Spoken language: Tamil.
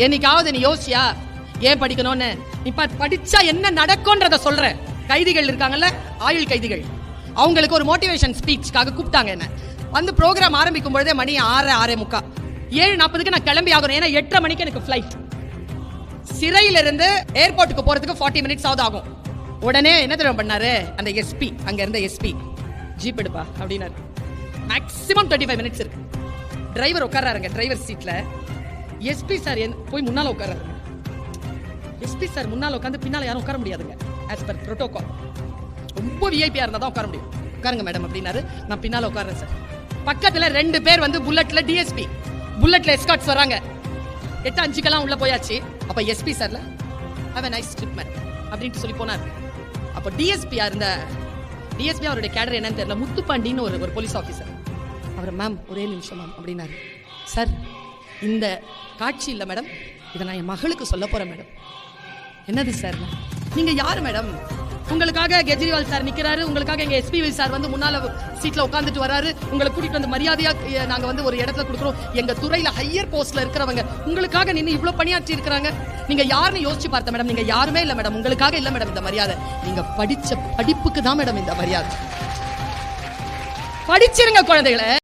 என்னைக்காவது நீ யோசியா ஏன் படிக்கணும்னு? இப்ப படிச்சா என்ன நடக்கும்ன்றத சொல்ற. கைதிகள் இருக்காங்கல்ல, ஆயுள் கைதிகள், அவங்களுக்கு ஒரு மோட்டிவேஷன் ஸ்பீச்சுக்காக கூப்பிட்டாங்க. என்ன வந்து ப்ரோக்ராம் ஆரம்பிக்கும் பொழுதே மணி 6:45 7:40 நான் கிளம்பி ஆகணும். ஏன்னா 8:30 மணிக்கு எனக்கு ஃபிளைட். சிறையிலிருந்து ஏர்போர்ட்டுக்கு போறதுக்கு 40 மினிட்ஸ் ஆகும். உடனே என்ன தெரியும் பண்ணாரு, அந்த எஸ்பி, அங்க இருந்த எஸ்பி, ஜீப் எடுப்பா அப்படின்னாரு. மேக்ஸிமம் 25 மினிட்ஸ் இருக்கு. டிரைவர் உட்கார்றாருங்க டிரைவர் சீட்ல. எஸ்பி சார் போய் முன்னால உட்கார்றாரு. எஸ்பி சார் முன்னால உட்காந்து பின்னால யாரும் உட்கார முடியாதுங்க. ஆஸ் பர் புரோட்டோகால் ரொம்ப விஐபியா இருந்தா தான் உட்கார முடியும். உட்காருங்க மேடம் அப்படின்னாரு. நான் பின்னால உட்கார்றேன் சார். பக்கத்துல 2 பேர் வந்து புல்லட்ல டிஎஸ்பி, புல்லட்ல எஸ்கார்ட்ஸ் வராங்க. 8:05 உள்ள போயாச்சு. அப்ப எஸ்பி சார்ல have a nice trip madam அப்படின்ட்டு சொல்லி போனார். அப்ப டிஎஸ்பி இருந்த டிஎஸ்பி அவருடைய கேடர் என்னன்னு தெரியல, முத்துப்பாண்டின்னு ஒரு போலீஸ் ஆஃபீஸர். அவர் மேம் ஒரே நிமிஷம் மேம் அப்படின்னாரு. சார் இந்த காட்சி இல்லை மேடம், இதை நான் என் மகளுக்கு சொல்ல போறேன் மேடம். என்னது சார்? நீங்க யாரு மேடம்? உங்களுக்காக கெஜ்ரிவால் சார் நிக்கிறாரு, உங்களுக்காக எங்க எஸ்பி சார் வந்து முன்னால சீட்ல உட்காந்துட்டு வராரு, உங்களை கூட்டிட்டு வந்து மரியாதையா நாங்க வந்து ஒரு இடத்துல கொடுக்குறோம். எங்க துறையில ஹையர் போஸ்ட்ல இருக்கிறவங்க உங்களுக்காக நின்று இவ்வளவு பணியாற்றி இருக்கிறாங்க. நீங்க யாருன்னு யோசிச்சு பார்த்த மேடம், நீங்க யாருமே இல்ல மேடம், உங்களுக்காக இல்ல மேடம் இந்த மரியாதை, நீங்க படிச்ச படிப்புக்கு தான் மேடம் இந்த மரியாதை. படிச்சிருங்க குழந்தைகளை.